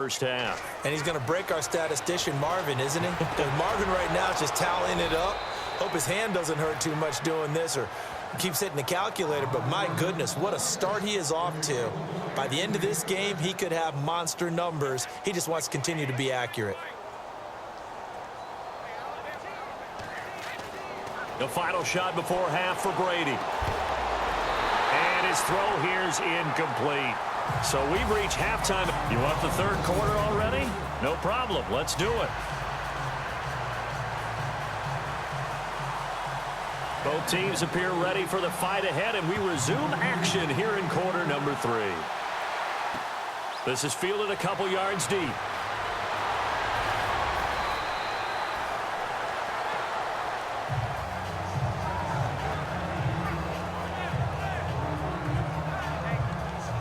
first half. And he's going to break our statistician Marvin, isn't he? Because Marvin right now is just tallying it up. Hope his hand doesn't hurt too much doing this or keeps hitting the calculator. But my goodness, what a start he is off to. By the end of this game, he could have monster numbers. He just wants to continue to be accurate. The final shot before half for Brady. And his throw here's incomplete. So we've reached halftime. You want the third quarter already? No problem. Let's do it. Both teams appear ready for the fight ahead, and we resume action here in quarter number 3. This is fielded a couple yards deep.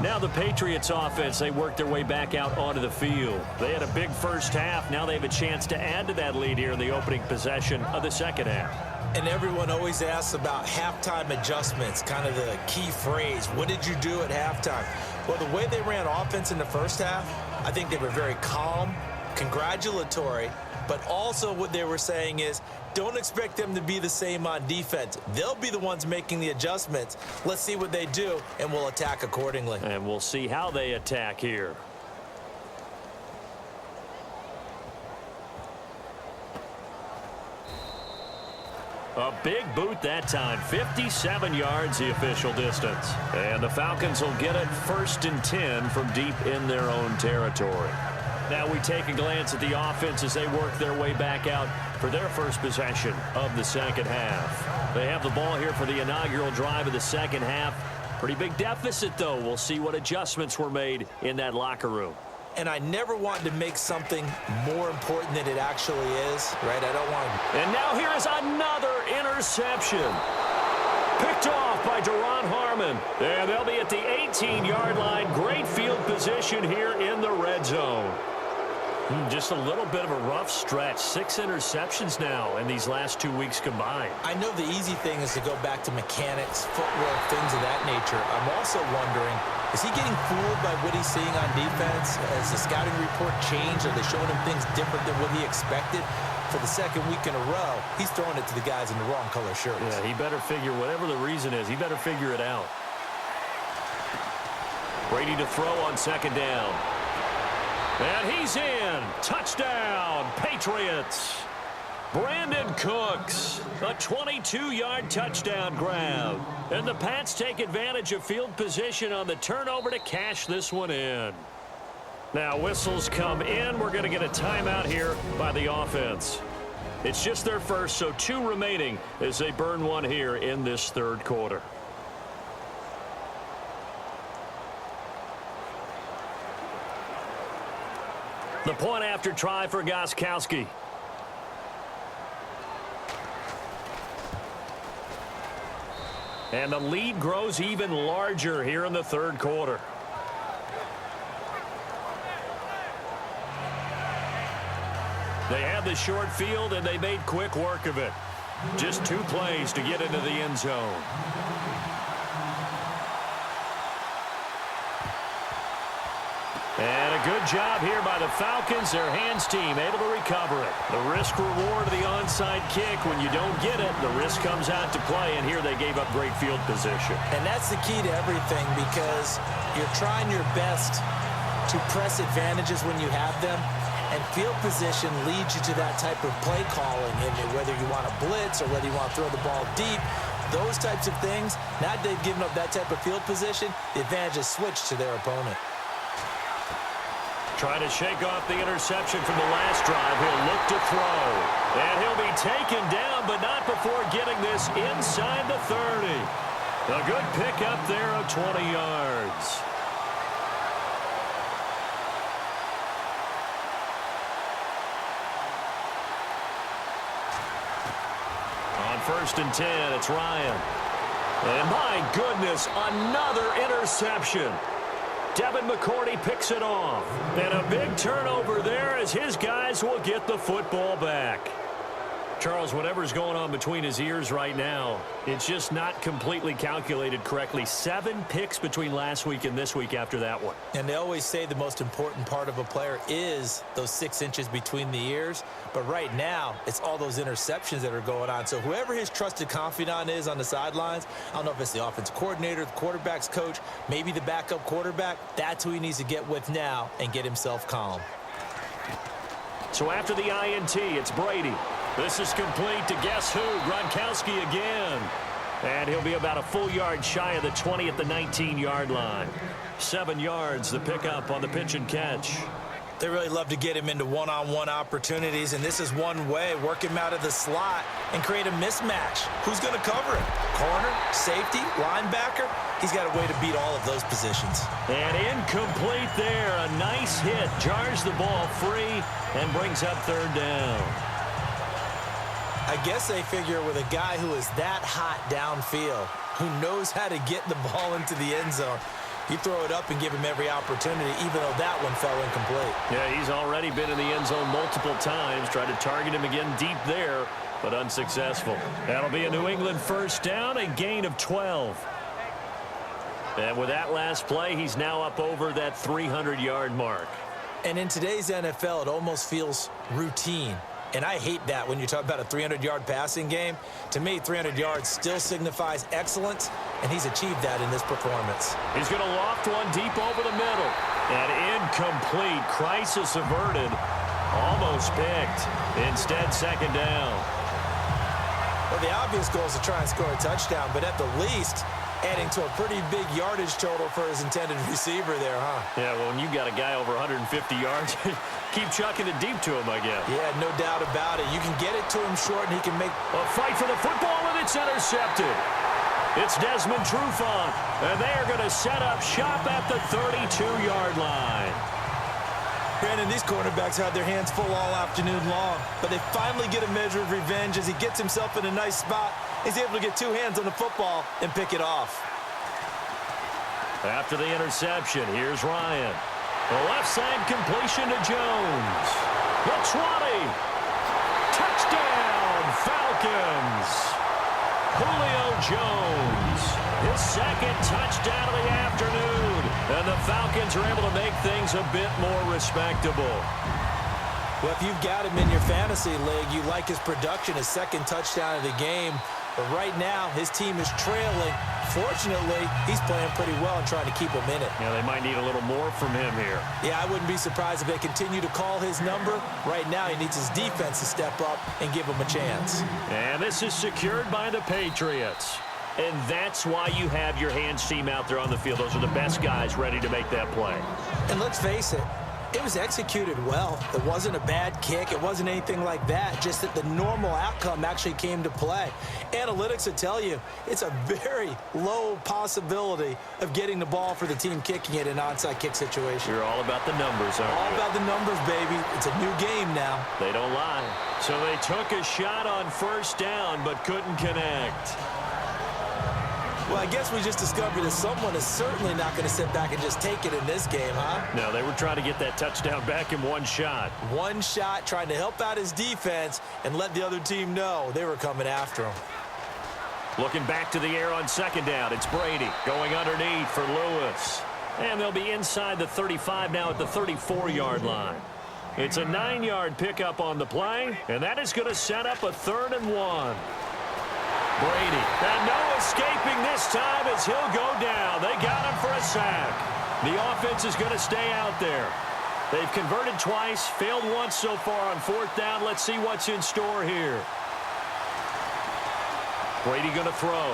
Now the Patriots offense, they worked their way back out onto the field. They had a big first half. Now they have a chance to add to that lead here in the opening possession of the second half. And everyone always asks about halftime adjustments, kind of the key phrase. What did you do at halftime? Well, the way they ran offense in the first half, I think they were very calm, congratulatory, but also what they were saying is don't expect them to be the same on defense. They'll be the ones making the adjustments. Let's see what they do, and we'll attack accordingly. And we'll see how they attack here. A big boot that time. 57 yards the official distance. And the Falcons will get it 1st and 10 from deep in their own territory. Now we take a glance at the offense as they work their way back out for their first possession of the second half. They have the ball here for the inaugural drive of the second half. Pretty big deficit, though. We'll see what adjustments were made in that locker room. And I never wanted to make something more important than it actually is, right? I don't want to. And now here is another interception. Picked off by Duron Harmon. And they'll be at the 18-yard line. Great field position here in the red zone. Just a little bit of a rough stretch. 6 interceptions now in these last 2 weeks combined. I know the easy thing is to go back to mechanics, footwork, things of that nature. I'm also wondering, is he getting fooled by what he's seeing on defense? Has the scouting report changed? Are they showing him things different than what he expected? For the second week in a row, he's throwing it to the guys in the wrong color shirts. Yeah, he better figure, whatever the reason is, he better figure it out. Brady to throw on second down. And he's in. Touchdown, Patriots. Brandon Cooks, a 22-yard touchdown grab. And the Pats take advantage of field position on the turnover to cash this one in. Now whistles come in. We're going to get a timeout here by the offense. It's just their first, so 2 remaining as they burn one here in this third quarter. The point after try for Gostkowski. And the lead grows even larger here in the third quarter. They had the short field, and they made quick work of it. Just 2 plays to get into the end zone. And a good job here by the Falcons. Their hands team able to recover it. The risk reward of the onside kick. When you don't get it, the risk comes out to play, and here they gave up great field position. And that's the key to everything, because you're trying your best to press advantages when you have them, and field position leads you to that type of play calling. And whether you want to blitz or whether you want to throw the ball deep, those types of things, now that they've given up that type of field position, the advantage is switched to their opponent. Trying to shake off the interception from the last drive. He'll look to throw. And he'll be taken down, but not before getting this inside the 30. A good pickup there of 20 yards. On 1st and 10, it's Ryan. And my goodness, another interception. Devin McCourty picks it off. And a big turnover there as his guys will get the football back. Charles, whatever's going on between his ears right now, it's just not completely calculated correctly. 7 picks between last week and this week after that one. And they always say the most important part of a player is those 6 inches between the ears. But right now, it's all those interceptions that are going on. So whoever his trusted confidant is on the sidelines, I don't know if it's the offensive coordinator, the quarterback's coach, maybe the backup quarterback, that's who he needs to get with now and get himself calm. So after the INT, it's Brady. This is complete to guess who? Gronkowski again. And he'll be about a full yard shy of the 20 at the 19-yard line. 7 yards, the pickup on the pitch and catch. They really love to get him into one-on-one opportunities, and this is one way, work him out of the slot and create a mismatch. Who's going to cover him? Corner, safety, linebacker? He's got a way to beat all of those positions. And incomplete there. A nice hit. Jars the ball free and brings up 3rd down. I guess they figure with a guy who is that hot downfield, who knows how to get the ball into the end zone, you throw it up and give him every opportunity, even though that one fell incomplete. Yeah, he's already been in the end zone multiple times. Tried to target him again deep there, but unsuccessful. That'll be a New England 1st down, a gain of 12. And with that last play, he's now up over that 300-yard mark. And in today's NFL, it almost feels routine. And I hate that when you talk about a 300-yard passing game. To me, 300 yards still signifies excellence, and he's achieved that in this performance. He's going to loft one deep over the middle. And incomplete. Crisis averted. Almost picked. Instead, 2nd down. Well, the obvious goal is to try and score a touchdown, but at the least, adding to a pretty big yardage total for his intended receiver there, huh? Yeah, well, when you got a guy over 150 yards, keep chucking it deep to him, I guess. Yeah, no doubt about it. You can get it to him short, and he can make a fight for the football, and it's intercepted. It's Desmond Trufant, and they are going to set up shop at the 32-yard line. Brandon, these cornerbacks had their hands full all afternoon long, but they finally get a measure of revenge as he gets himself in a nice spot. He's able to get 2 hands on the football and pick it off. After the interception, here's Ryan. The left side completion to Jones. The 20. Touchdown, Falcons. Julio Jones. His 2nd touchdown of the afternoon. And the Falcons are able to make things a bit more respectable. Well, if you've got him in your fantasy league, you like his production, his 2nd touchdown of the game. But right now, his team is trailing. Fortunately, he's playing pretty well and trying to keep him in it. Yeah, they might need a little more from him here. Yeah, I wouldn't be surprised if they continue to call his number. Right now, he needs his defense to step up and give him a chance. And this is secured by the Patriots. And that's why you have your hands team out there on the field. Those are the best guys ready to make that play. And let's face it, it was executed well. It wasn't a bad kick. It wasn't anything like that. Just that the normal outcome actually came to play. Analytics will tell you it's a very low possibility of getting the ball for the team kicking it in an onside kick situation. You're all about the numbers, aren't you? All about the numbers, baby. It's a new game now. They don't lie. So they took a shot on 1st down but couldn't connect. Well, I guess we just discovered that someone is certainly not going to sit back and just take it in this game, huh? No, they were trying to get that touchdown back in one shot. One shot, trying to help out his defense and let the other team know they were coming after him. Looking back to the air on 2nd down, it's Brady going underneath for Lewis. And they'll be inside the 35 now at the 34-yard line. It's a 9-yard pickup on the play, and that is going to set up a 3rd and 1. Brady, and no escaping this time as he'll go down. They got him for a sack. The offense is going to stay out there. They've converted twice, failed once so far on 4th down. Let's see what's in store here. Brady going to throw.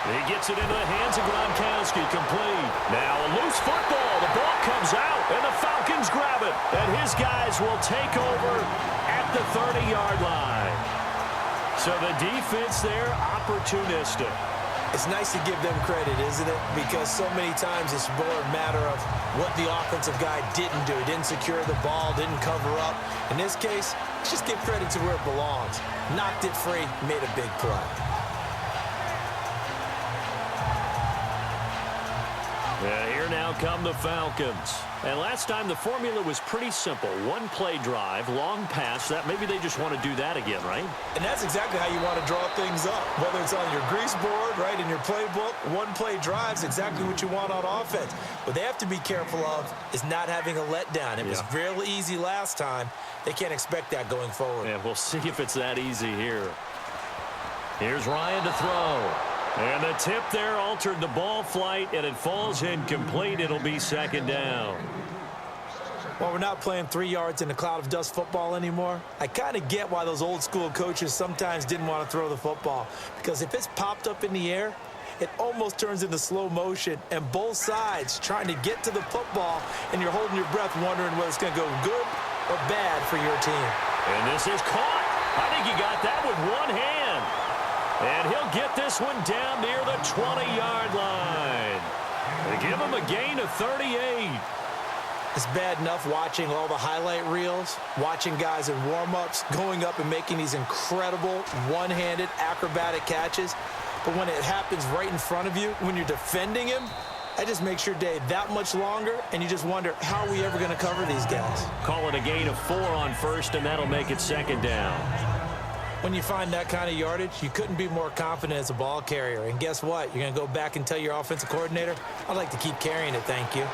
He gets it into the hands of Gronkowski, complete. Now a loose football. The ball comes out, and the Falcons grab it. And his guys will take over at the 30-yard line. So the defense there, opportunistic. It's nice to give them credit, isn't it? Because so many times it's more a matter of what the offensive guy didn't do. He didn't secure the ball, didn't cover up. In this case, let's just give credit to where it belongs. Knocked it free, made a big play. Here now come the Falcons. And last time the formula was pretty simple. One play drive, long pass. That maybe they just want to do that again, right? And that's exactly how you want to draw things up. Whether it's on your grease board, right, in your playbook, one play drive is exactly what you want on offense. What they have to be careful of is not having a letdown. It was real easy last time. They can't expect that going forward. Yeah, we'll see if it's that easy here. Here's Ryan to throw. And the tip there altered the ball flight, and it falls incomplete. It'll be second down. Well, we're not playing 3 yards in a cloud of dust football anymore. I kind of get why those old school coaches sometimes didn't want to throw the football. Because if it's popped up in the air, it almost turns into slow motion. And both sides trying to get to the football, and you're holding your breath wondering whether it's going to go good or bad for your team. And this is caught. I think he got that with one hand. And he'll get this one down near the 20-yard line. They give him a gain of 38. It's bad enough watching all the highlight reels, watching guys in warm-ups, going up and making these incredible one-handed acrobatic catches. But when it happens right in front of you, when you're defending him, that just makes your day that much longer, and you just wonder, how are we ever going to cover these guys? Call it a gain of 4 on first, and that'll make it second down. When you find that kind of yardage, you couldn't be more confident as a ball carrier. And guess what? You're going to go back and tell your offensive coordinator, I'd like to keep carrying it, thank you.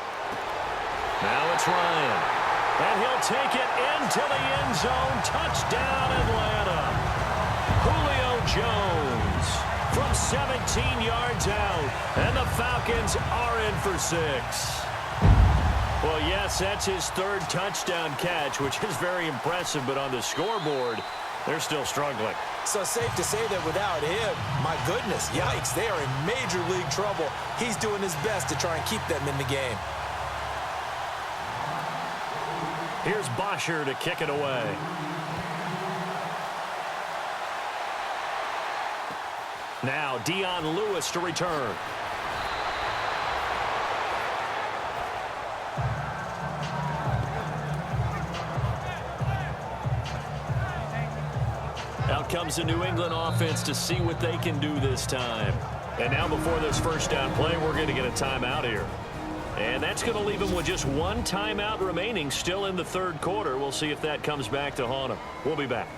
Now it's Ryan. And he'll take it into the end zone. Touchdown, Atlanta. Julio Jones from 17 yards out. And the Falcons are in for 6. Well, yes, that's his third touchdown catch, which is very impressive. But on the scoreboard, they're still struggling. So safe to say that without him, my goodness, yikes, they are in major league trouble. He's doing his best to try and keep them in the game. Here's Bosher to kick it away. Now Dion Lewis to return. Out comes the New England offense to see what they can do this time. And now before this first down play, we're going to get a timeout here. And that's going to leave them with just one timeout remaining still in the third quarter. We'll see if that comes back to haunt them. We'll be back.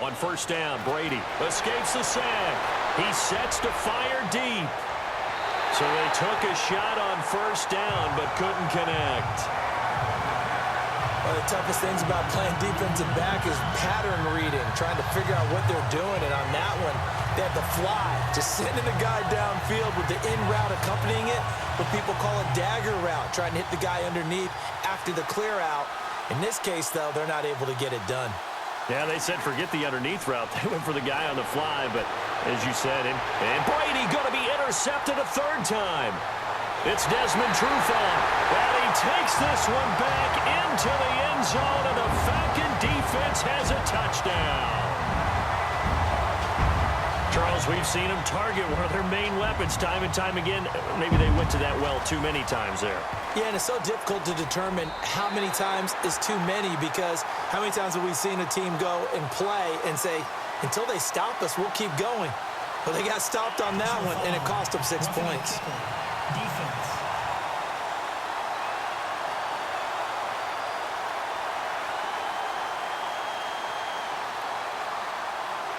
On first down, Brady escapes the sack. He sets to fire deep. So they took a shot on first down but couldn't connect. One of the toughest things about playing defensive back is pattern reading, trying to figure out what they're doing. And on that one, they had the fly, just sending the guy downfield with the in route accompanying it, what people call a dagger route, trying to hit the guy underneath after the clear out. In this case, though, they're not able to get it done. Yeah, they said forget the underneath route. They went for the guy on the fly, but as you said, and Brady going to be intercepted a third time. It's Desmond Trufant, and he takes this one back into the end zone, and the Falcon defense has a touchdown. Charles, we've seen them target one of their main weapons time and time again. Maybe they went to that well too many times there. Yeah, and it's so difficult to determine how many times is too many, because how many times have we seen a team go and play and say, until they stop us, we'll keep going. But they got stopped on that one, and it cost them 6 points. Defense.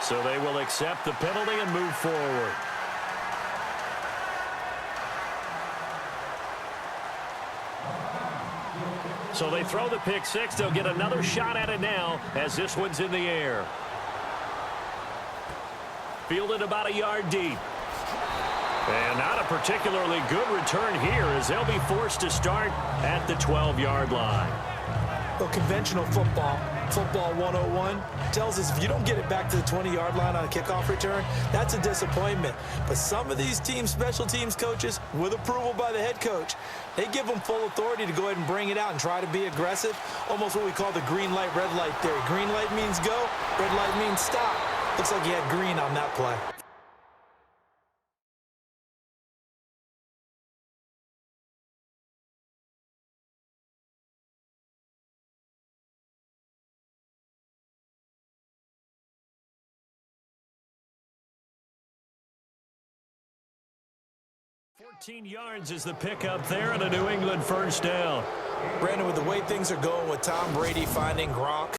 So they will accept the penalty and move forward. So they throw the pick six. They'll get another shot at it now as this one's in the air. Fielded about a yard deep. And not a particularly good return here as they'll be forced to start at the 12-yard line. Well, conventional football 101, tells us if you don't get it back to the 20-yard line on a kickoff return, that's a disappointment. But some of these teams, special teams coaches, with approval by the head coach, they give them full authority to go ahead and bring it out and try to be aggressive, almost what we call the green light, red light theory. Green light means go, red light means stop. Looks like he had green on that play. 14 yards is the pickup there, and a New England first down. Brandon, with the way things are going with Tom Brady finding Gronk,